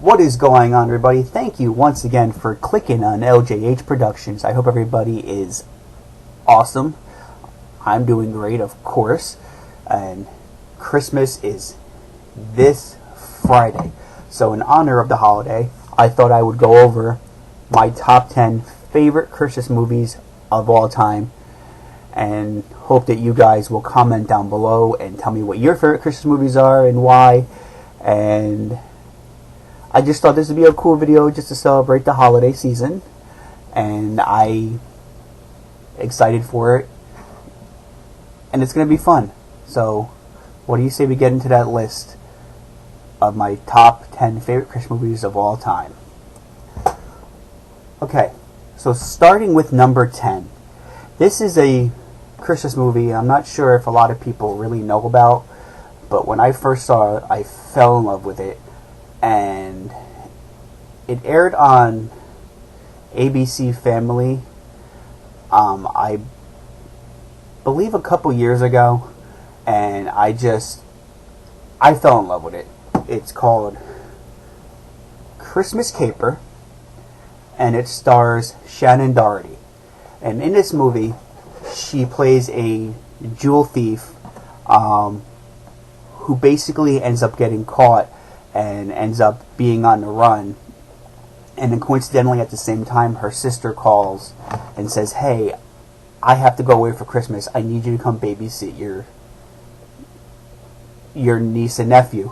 What is going on, everybody? Thank you once again for clicking on LJH Productions. I hope everybody is awesome. I'm doing great, of course. And Christmas is this Friday. So in honor of the holiday, I thought I would go over my top 10 favorite Christmas movies of all time. And hope that you guys will comment down below and tell me what your favorite Christmas movies are and why. And I just thought this would be a cool video just to celebrate the holiday season, and I'm excited for it, and it's going to be fun. So what do you say we get into that list of my top 10 favorite Christmas movies of all time? Okay, so starting with number 10. This is a Christmas movie I'm not sure if a lot of people really know about, but when I first saw it, I fell in love with it. And it aired on ABC Family, I believe a couple years ago, and I fell in love with it. It's called Christmas Caper, and it stars Shannon Doherty. And in this movie, she plays a jewel thief who basically ends up getting caught and ends up being on the run. And then coincidentally at the same time, her sister calls and says, "Hey, I have to go away for Christmas. I need you to come babysit your niece and nephew.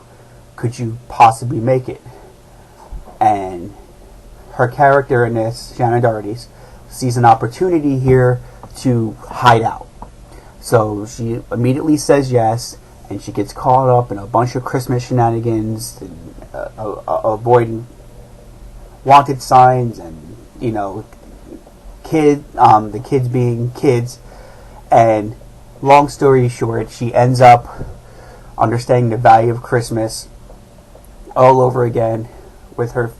Could you possibly make it?" And her character in this, Shannon Doherty, sees an opportunity here to hide out. So she immediately says yes, and she gets caught up in a bunch of Christmas shenanigans, and avoiding wanted signs, and the kids being kids. And long story short, she ends up understanding the value of Christmas all over again with her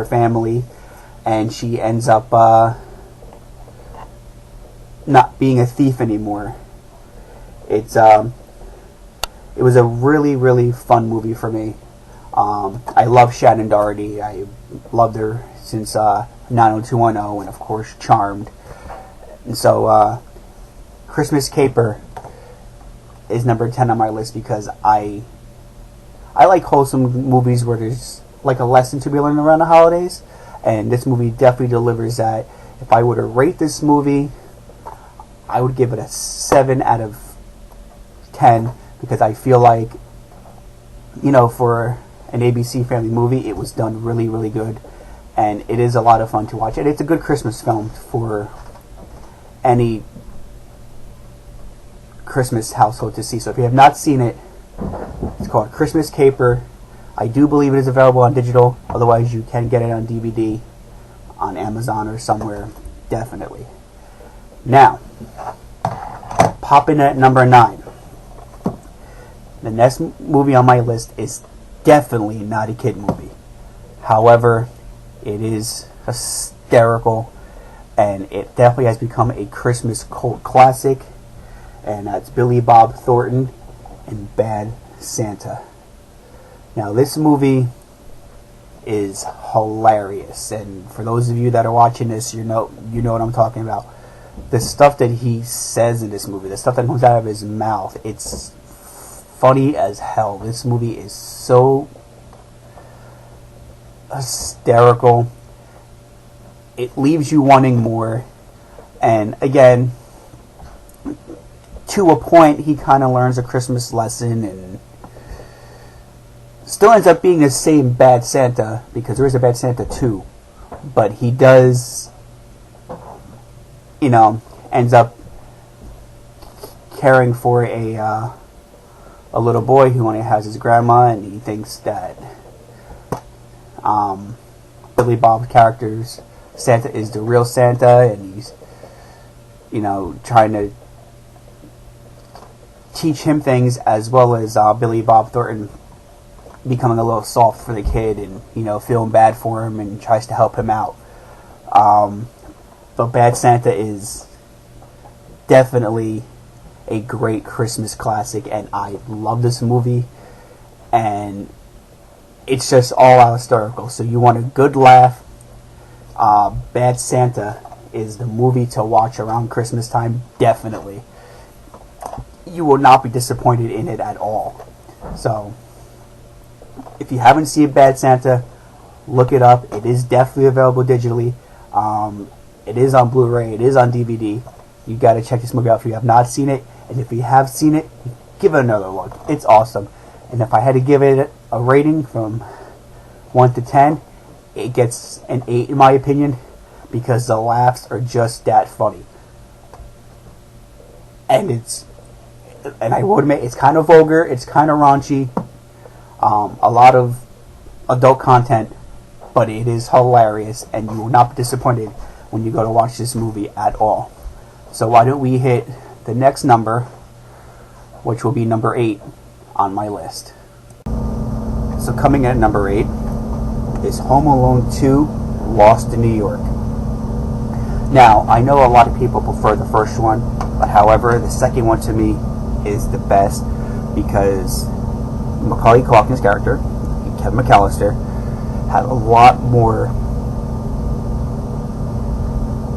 family, and she ends up not being a thief anymore. It was a really, really fun movie for me. I love Shannon Doherty. I loved her since 90210 and, of course, Charmed. And so Christmas Caper is number 10 on my list because I like wholesome movies where there's like a lesson to be learned around the holidays. And this movie definitely delivers that. If I were to rate this movie, I would give it a 7 out of 10 because I feel like, for an ABC Family movie, it was done really, really good. And it is a lot of fun to watch. And it's a good Christmas film for any Christmas household to see. So if you have not seen it, it's called Christmas Caper. I do believe it is available on digital. Otherwise, you can get it on DVD on Amazon or somewhere, definitely. Now, popping at number 9. The next movie on my list is definitely not a kid movie. However, it is hysterical, and it definitely has become a Christmas cult classic, and that's Billy Bob Thornton and Bad Santa. Now, this movie is hilarious, and for those of you that are watching this, you know what I'm talking about. The stuff that he says in this movie, the stuff that comes out of his mouth, it's funny as hell. This movie is so hysterical. It leaves you wanting more. And again, to a point, he kind of learns a Christmas lesson and still ends up being the same Bad Santa, because there is a Bad Santa too. But he does, ends up caring for a little boy who only has his grandma, and he thinks that Billy Bob's character's Santa is the real Santa, and he's trying to teach him things, as well as Billy Bob Thornton becoming a little soft for the kid and feeling bad for him and tries to help him out. But Bad Santa is definitely a great Christmas classic, and I love this movie, and it's just all out hysterical. So you want a good laugh. Bad Santa is the movie to watch around Christmas time, definitely. You will not be disappointed in it at all. So, if you haven't seen Bad Santa, look it up. It is definitely available digitally. It is on Blu-ray. It is on DVD. You got to check this movie out if you have not seen it. And if you have seen it, give it another look. It's awesome. And if I had to give it a rating from 1 to 10, it gets an 8 in my opinion, because the laughs are just that funny. And I will admit, it's kind of vulgar, it's kind of raunchy, a lot of adult content, but it is hilarious, and you will not be disappointed when you go to watch this movie at all. So why don't we hit the next number, which will be number 8 on my list. So coming at number 8 is Home Alone 2, Lost in New York. Now, I know a lot of people prefer the first one, but however, the second one to me is the best, because Macaulay Culkin's character, Kevin McAllister, had a lot more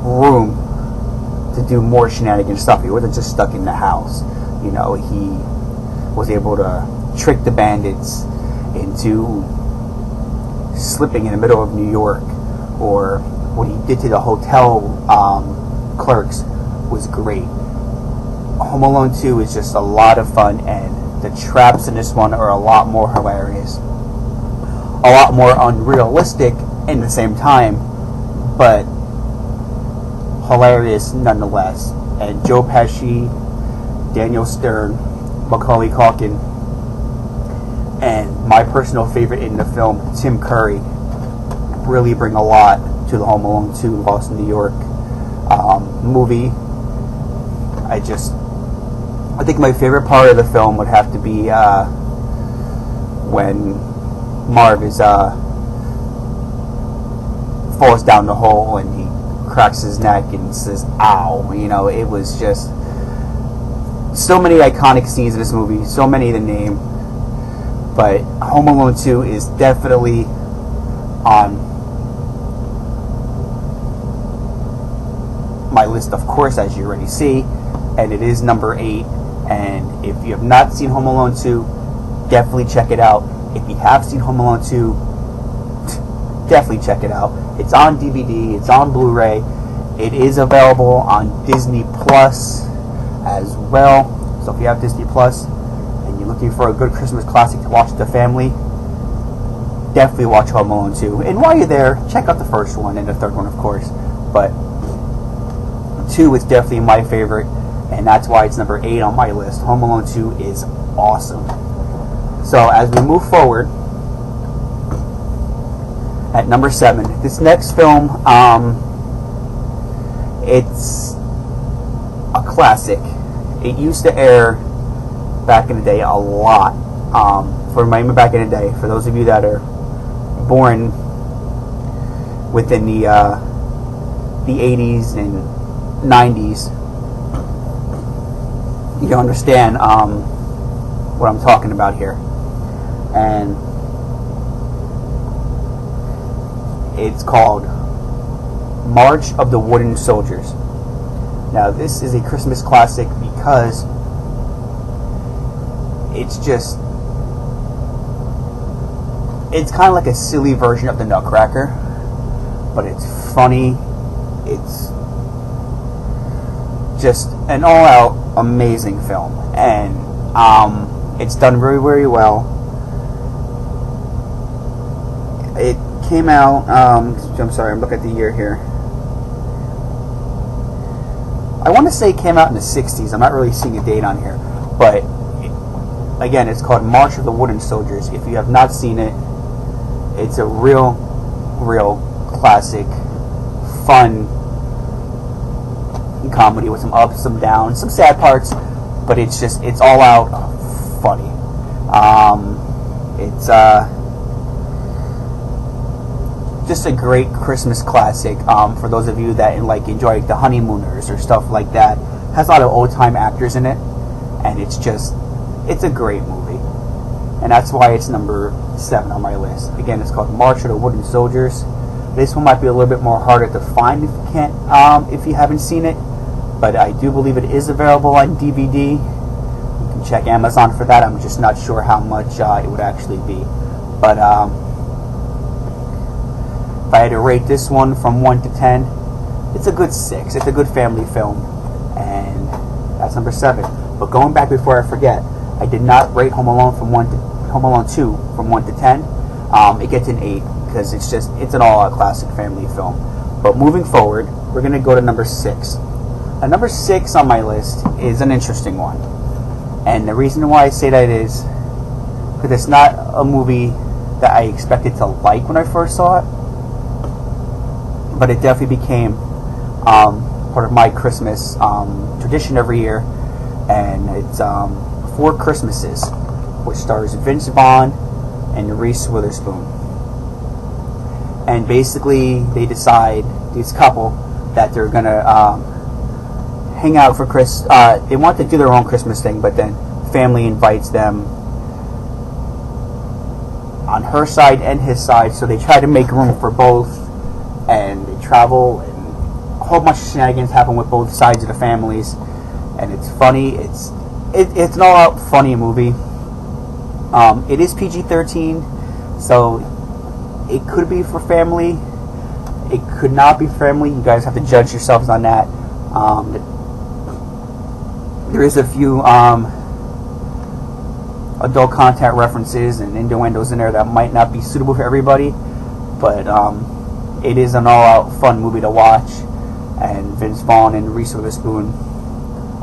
room to do more shenanigan stuff. He wasn't just stuck in the house. You know, he was able to trick the bandits into slipping in the middle of New York, or what he did to the hotel clerks was great. Home Alone 2 is just a lot of fun, and the traps in this one are a lot more hilarious, a lot more unrealistic in the same time, but hilarious nonetheless. And Joe Pesci, Daniel Stern, Macaulay Culkin, and my personal favorite in the film, Tim Curry, really bring a lot to the Home Alone 2 Lost in New York movie. I think my favorite part of the film would have to be when Marv falls down the hole and he cracks his neck and says, "Ow!" You know, it was just so many iconic scenes in this movie, so many to name. But Home Alone 2 is definitely on my list, of course, as you already see, and it is number 8. And if you have not seen Home Alone 2, definitely check it out. If you have seen Home Alone 2, definitely check it out. It's on DVD, it's on Blu-ray, it is available on Disney Plus as well. So if you have Disney Plus and you're looking for a good Christmas classic to watch with the family, definitely watch Home Alone 2. And while you're there, check out the first one and the third one, of course. But 2 is definitely my favorite, and that's why it's number 8 on my list. Home Alone 2 is awesome. So as we move forward, at number 7, this next film, it's a classic. It used to air back in the day a lot. Back in the day, for those of you that are born within the 80s and 90s, you understand what I'm talking about here. And it's called March of the Wooden Soldiers. Now, this is a Christmas classic because it's kind of like a silly version of the Nutcracker, but it's funny. It's just an all-out amazing film, and it's done very, very well. It came out, I'm sorry, I'm looking at the year here. I want to say it came out in the 60s. I'm not really seeing a date on here, but again, it's called March of the Wooden Soldiers. If you have not seen it, it's a real classic, fun comedy with some ups, some downs, some sad parts, but it's all out funny. It's just a great Christmas classic for those of you that enjoy The Honeymooners or stuff like that. It has a lot of old time actors in it, and it's a great movie. and that's why it's number 7 on my list. Again, it's called March of the Wooden Soldiers. This one might be a little bit more harder to find if you haven't seen it, but I do believe it is available on DVD. You can check Amazon for that. I'm just not sure how much it would actually be. But if I had to rate this one from 1 to 10, it's a good 6. It's a good family film, and that's number 7. But going back before I forget, I did not rate Home Alone 2 from 1 to 10. It gets an 8 because it's an all-out classic family film. But moving forward, we're going to go to number 6. Now, number 6 on my list is an interesting one, and the reason why I say that is because it's not a movie that I expected to like when I first saw it, but it definitely became part of my Christmas tradition every year, and it's Four Christmases, which stars Vince Vaughn and Reese Witherspoon. And basically, they decide, this couple, that they're gonna hang out for they want to do their own Christmas thing, but then family invites them on her side and his side, so they try to make room for both, and they travel, and a whole bunch of shenanigans happen with both sides of the families, and it's funny. It's an all-out funny movie. It is PG-13, so it could be for family. It could not be family. You guys have to judge yourselves on that. There is a few adult content references and innuendos in there that might not be suitable for everybody, but it is an all-out fun movie to watch, and Vince Vaughn and Reese Witherspoon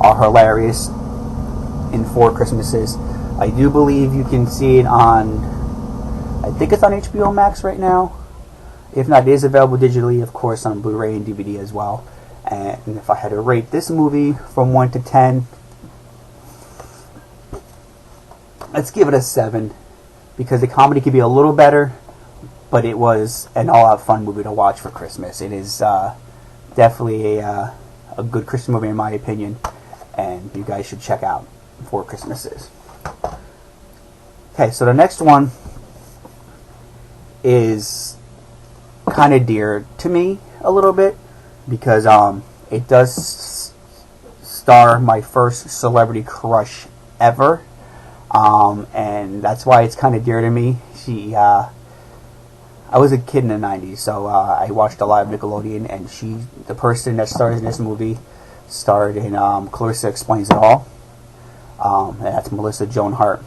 are hilarious in Four Christmases. I do believe you can see it on, I think it's on HBO Max right now. If not, it is available digitally, of course, on Blu-ray and DVD as well. And if I had to rate this movie from 1 to 10, let's give it a 7, because the comedy could be a little better, but it was an all-out fun movie to watch for Christmas. It is definitely a good Christmas movie in my opinion, and you guys should check out Four Christmases. Okay, so the next one is kind of dear to me a little bit, because it does star my first celebrity crush ever, and that's why it's kind of dear to me. I was a kid in the 90s, so I watched a lot of Nickelodeon, and the person that stars in this movie, starred in Clarissa Explains It All, and that's Melissa Joan Hart.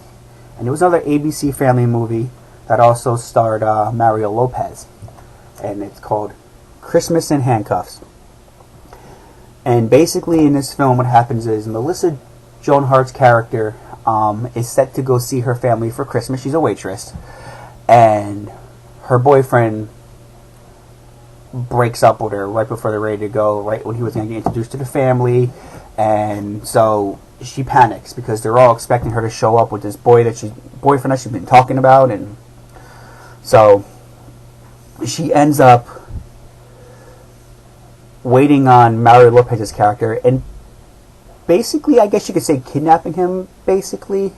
And there was another ABC Family movie that also starred Mario Lopez, and it's called Christmas in Handcuffs. And basically in this film what happens is Melissa Joan Hart's character is set to go see her family for Christmas. She's a waitress, and her boyfriend breaks up with her right before they're ready to go, right when he was going to get introduced to the family, and so she panics because they're all expecting her to show up with this boyfriend that she's been talking about, and so she ends up waiting on Mario Lopez's character, and basically, I guess you could say kidnapping him, basically,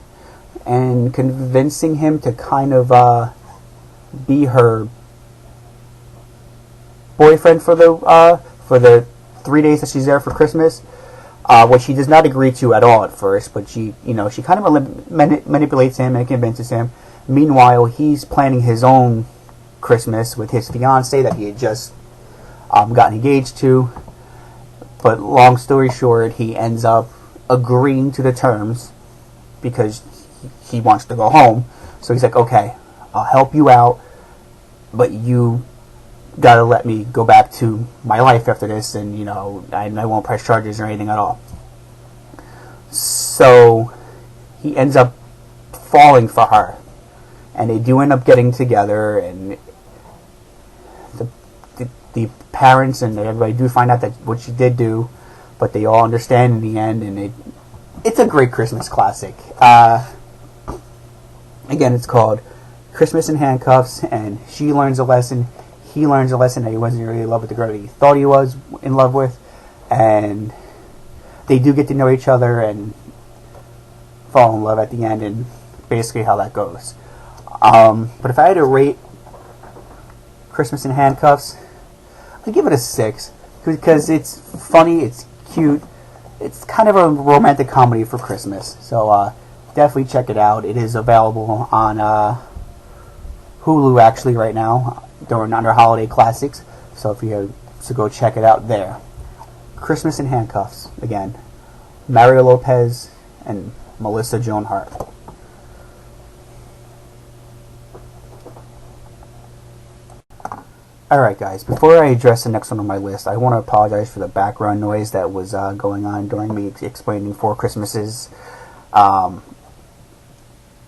and convincing him to kind of be her boyfriend for the 3 days that she's there for Christmas, which he does not agree to at all at first. But she kind of manipulates him and convinces him. Meanwhile, he's planning his own Christmas with his fiancée that he had just gotten engaged to. But long story short, he ends up agreeing to the terms because he wants to go home. So he's like, okay, I'll help you out, but you gotta let me go back to my life after this, and I won't press charges or anything at all. So he ends up falling for her, and they do end up getting together, and the parents and everybody do find out that what she did do, but they all understand in the end, and it's a great Christmas classic. Again, it's called Christmas in Handcuffs, and she learns a lesson. He learns a lesson that he wasn't really in love with the girl that he thought he was in love with, and they do get to know each other and fall in love at the end. And basically how that goes. But if I had to rate Christmas in Handcuffs, I'd give it a 6 because it's funny, it's cute, it's kind of a romantic comedy for Christmas. So definitely check it out. It is available on Hulu actually right now during under Holiday Classics. So if you to go check it out there. Christmas in Handcuffs again. Mario Lopez and Melissa Joan Hart. Alright guys, before I address the next one on my list, I want to apologize for the background noise that was going on during me explaining Four Christmases.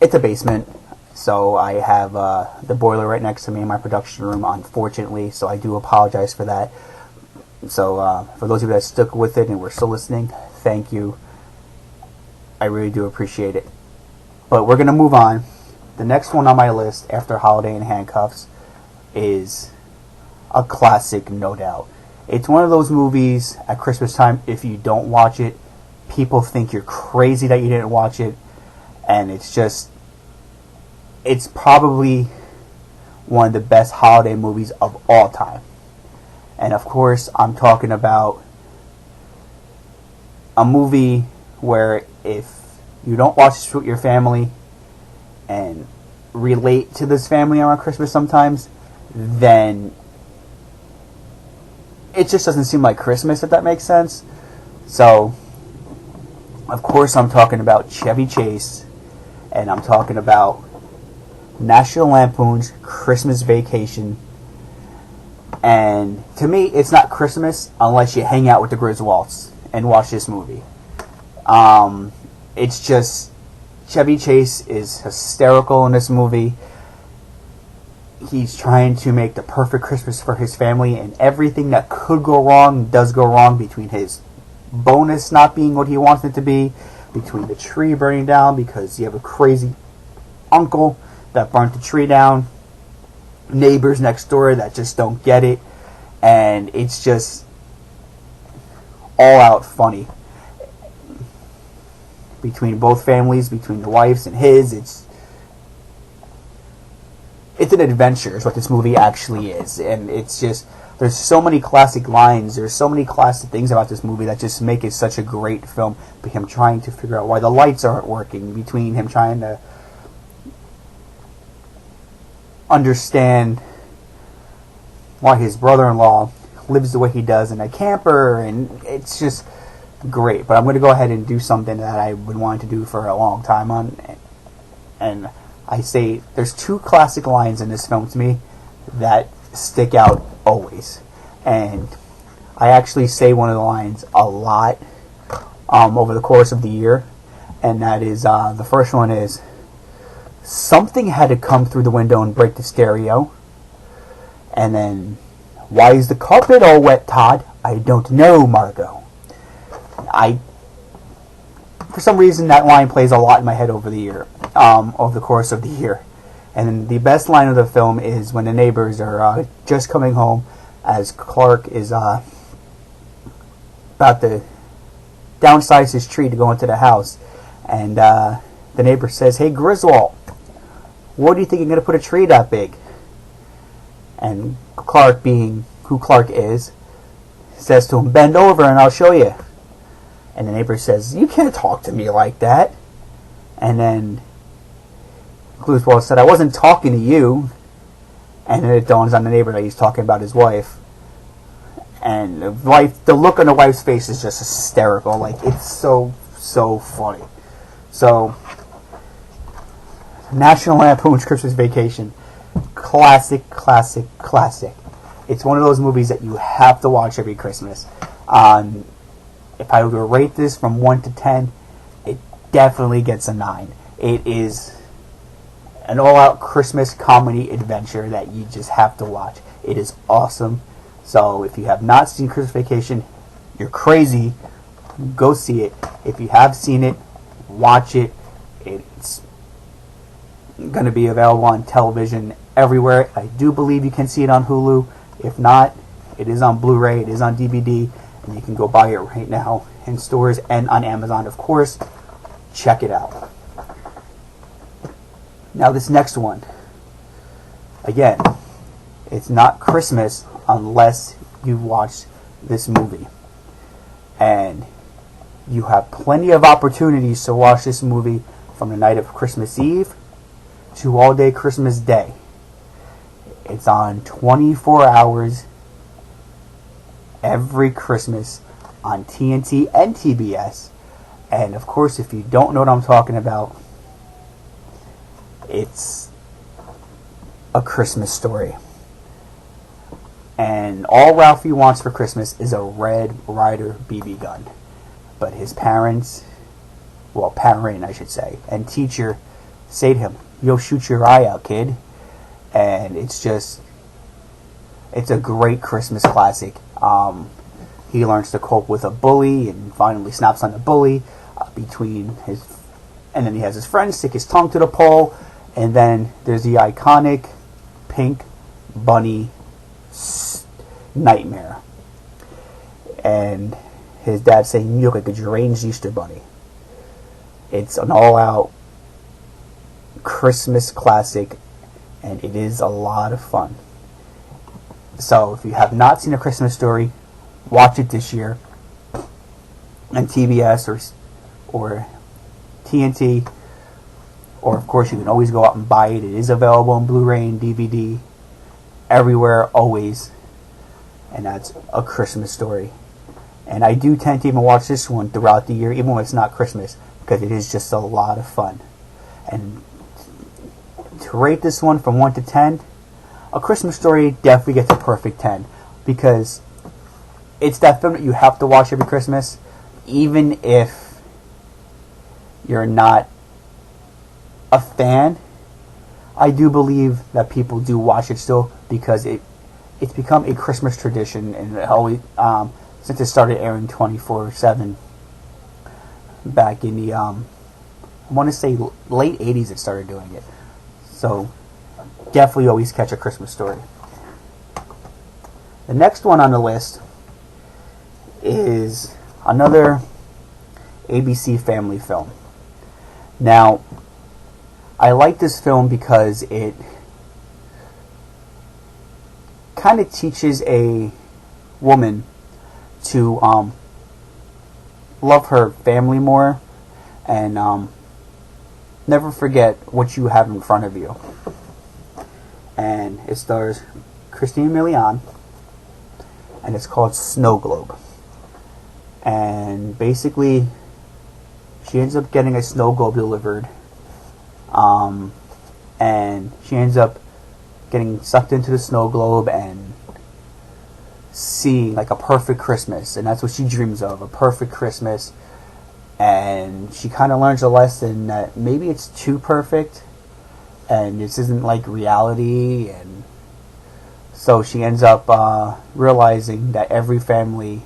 It's a basement, so I have the boiler right next to me in my production room, unfortunately, so I do apologize for that. So for those of you that stuck with it and were still listening, thank you. I really do appreciate it. But we're going to move on. The next one on my list after Holiday in Handcuffs is a classic, no doubt. It's one of those movies at Christmas time, if you don't watch it, people think you're crazy that you didn't watch it. And it's probably one of the best holiday movies of all time. And of course, I'm talking about a movie where if you don't watch this with your family and relate to this family around Christmas sometimes, then it just doesn't seem like Christmas, if that makes sense. So, of course, I'm talking about Chevy Chase, and I'm talking about National Lampoon's Christmas Vacation. And to me, it's not Christmas unless you hang out with the Griswolds and watch this movie. It's just, Chevy Chase is hysterical in this movie. He's trying to make the perfect Christmas for his family, and everything that could go wrong does go wrong, between his bonus not being what he wants it to be, between the tree burning down because you have a crazy uncle that burnt the tree down, neighbors next door that just don't get it, and it's just all out funny. Between both families, between the wives and his, it's an adventure is what this movie actually is. And it's just, there's so many classic lines, there's so many classic things about this movie that just make it such a great film. Him trying to figure out why the lights aren't working, between him trying to understand why his brother-in-law lives the way he does in a camper, and it's just great. But I'm going to go ahead and do something that I've been wanting to do for a long time and I say there's two classic lines in this film to me that stick out always, and I actually say one of the lines a lot over the course of the year, and that is the first one is, "Something had to come through the window and break the stereo." And then, "Why is the carpet all wet, Todd? I don't know, Margot." For some reason, that line plays a lot in my head over the course of the year. And then the best line of the film is when the neighbors are just coming home, as Clark is about to downsize his tree to go into the house, and the neighbor says, "Hey, Griswold, what do you think you're going to put a tree that big?" And Clark, being who Clark is, says to him, "Bend over and I'll show you." And the neighbor says, "You can't talk to me like that." And then Griswold said, "I wasn't talking to you." And then it dawns on the neighbor that he's talking about his wife. And the look on the wife's face is just hysterical. Like, it's so funny. So, National Lampoon's Christmas Vacation. Classic, classic, classic. It's one of those movies that you have to watch every Christmas. If I were to rate this from 1 to 10, it definitely gets a 9. It is an all-out Christmas comedy adventure that you just have to watch. It is awesome. So if you have not seen Christmas Vacation, you're crazy. Go see it. If you have seen it, watch it. It's going to be available on television everywhere. I do believe you can see it on Hulu. If not, it is on Blu-ray, it is on DVD, and you can go buy it right now in stores and on Amazon, of course. Check it out. Now this next one, again, it's not Christmas unless you've watched this movie. And you have plenty of opportunities to watch this movie from the night of Christmas Eve to all day Christmas Day. It's on 24 hours every Christmas on TNT and TBS. And of course, if you don't know what I'm talking about, it's A Christmas Story. And all Ralphie wants for Christmas is a Red Ryder BB gun. But his parents, well, parent I should say, and teacher say to him, "You'll shoot your eye out, kid." And it's a great Christmas classic. He learns to cope with a bully and finally snaps on the bully and then he has his friend stick his tongue to the pole, and then there's the iconic pink bunny nightmare. And his dad saying, "You look like a deranged Easter bunny." It's an all-out Christmas classic, and it is a lot of fun. So if you have not seen A Christmas Story, watch it this year on TBS or TNT, or of course you can always go out and buy it. It is available on Blu-ray and DVD everywhere, always, and that's A Christmas Story. And I do tend to even watch this one throughout the year, even when it's not Christmas, because it is just a lot of fun. And to rate this one from 1 to 10, A Christmas Story definitely gets a perfect 10, because it's that film that you have to watch every Christmas, even if you're not a fan. I do believe that people do watch it still, because it's become a Christmas tradition, and it always since it started airing 24/7 back in the I want to say late 80s it started doing it. So definitely always catch A Christmas Story. The next one on the list is another ABC Family film. Now, I like this film because it kind of teaches a woman to love her family more and never forget what you have in front of you. And it stars Christina Milian, and it's called Snow Globe. And basically, she ends up getting a snow globe delivered, and she ends up getting sucked into the snow globe and seeing like a perfect Christmas, and that's what she dreams of, a perfect Christmas. And she kind of learns a lesson that maybe it's too perfect, and this isn't like reality, and so she ends up realizing that every family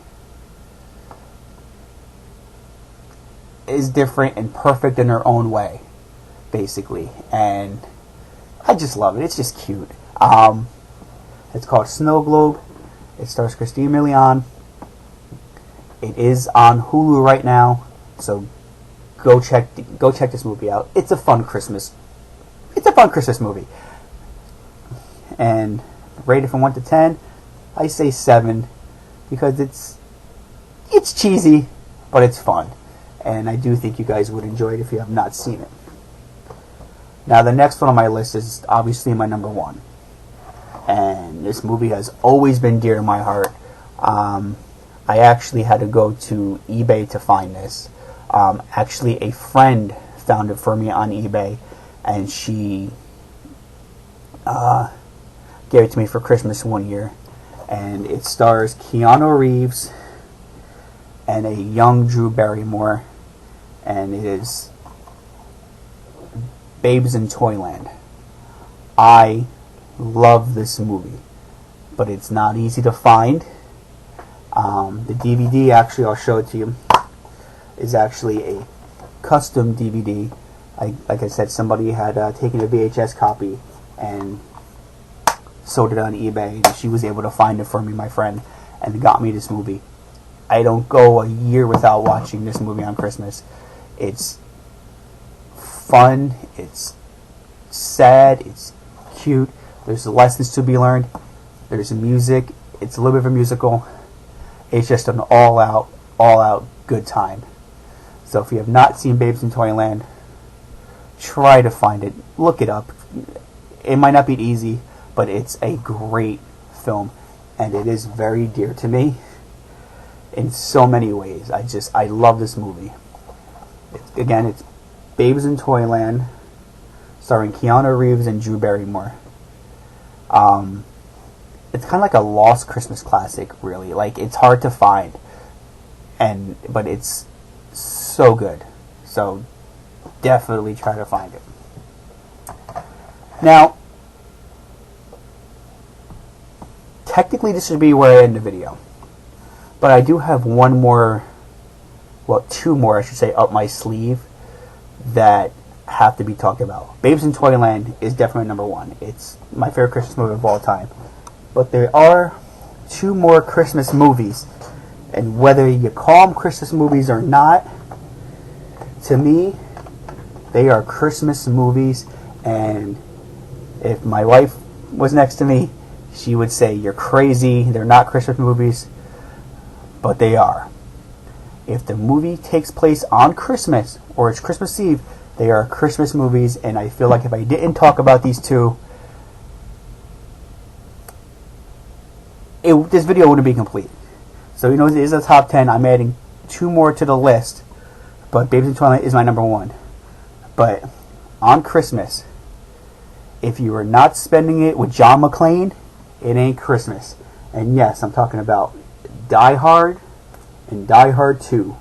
is different and perfect in their own way, basically. And I just love it. It's just cute. It's called Snow Globe. It stars Christina Milian. It is on Hulu right now, so go check this movie out. It's a fun Christmas movie. And rated from 1 to 10, I say 7, because it's cheesy, but it's fun. And I do think you guys would enjoy it if you have not seen it. Now, the next one on my list is obviously my number 1. And this movie has always been dear to my heart. I actually had to go to eBay to find this. Actually, a friend found it for me on eBay, and she gave it to me for Christmas one year. And it stars Keanu Reeves and a young Drew Barrymore, and it is Babes in Toyland. I love this movie, but it's not easy to find. The DVD, actually, I'll show it to you, is actually a custom DVD. Like I said, somebody had taken a VHS copy and sold it on eBay, and she was able to find it for me, my friend, and got me this movie. I don't go a year without watching this movie on Christmas. It's fun, it's sad, it's cute, there's lessons to be learned, there's music, it's a little bit of a musical. It's just an all out good time. So if you have not seen Babes in Toyland, try to find it. Look it up. It might not be easy, but it's a great film, and it is very dear to me in so many ways. I love this movie. It's Babes in Toyland, starring Keanu Reeves and Drew Barrymore. It's kind of like a lost Christmas classic, really. Like, it's hard to find, but it's so good. So definitely try to find it. Now, technically this should be where I end the video, but I do have two more, I should say, up my sleeve that have to be talked about. Babes in Toyland is definitely number one. It's my favorite Christmas movie of all time. But there are two more Christmas movies, and whether you call them Christmas movies or not, to me, they are Christmas movies. And if my wife was next to me, she would say, "You're crazy, they're not Christmas movies," but they are. If the movie takes place on Christmas, or it's Christmas Eve, they are Christmas movies, and I feel like if I didn't talk about these two, this video wouldn't be complete. So, it is a top 10. I'm adding two more to the list, but Babes in Toyland is my number one. But on Christmas, if you are not spending it with John McClane, it ain't Christmas. And yes, I'm talking about Die Hard and Die Hard 2.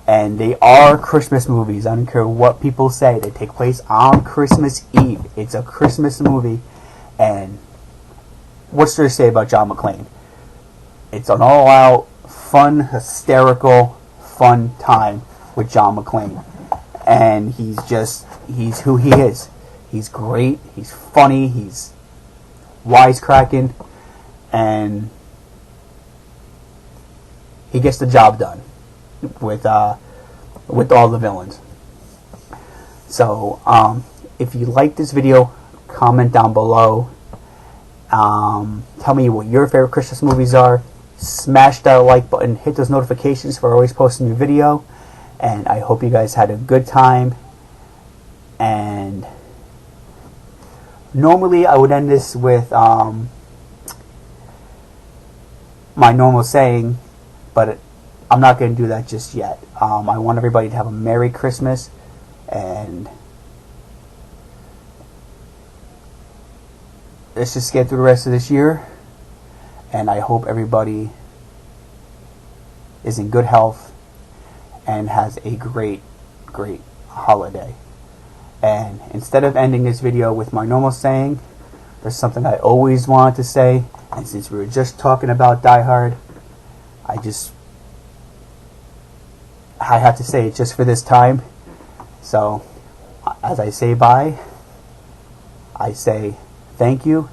And they are Christmas movies. I don't care what people say. They take place on Christmas Eve. It's a Christmas movie. And what's there to say about John McClane? It's an all-out, fun, hysterical, fun time with John McClane. And he's who he is. He's great, he's funny, he's wisecracking, and he gets the job done with all the villains. So, if you like this video, comment down below. Tell me what your favorite Christmas movies are. Smash that like button, hit those notifications for always posting new video. And I hope you guys had a good time. And normally I would end this with my normal saying, but I'm not going to do that just yet. I want everybody to have a Merry Christmas, and let's just get through the rest of this year, and I hope everybody is in good health and has a great holiday. And instead of ending this video with my normal saying, there's something I always wanted to say, and since we were just talking about Die Hard, I have to say it just for this time. So, as I say bye, I say thank you,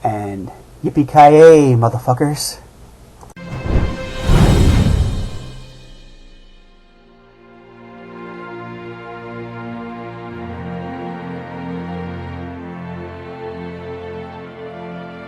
and yippee-ki-yay, motherfuckers.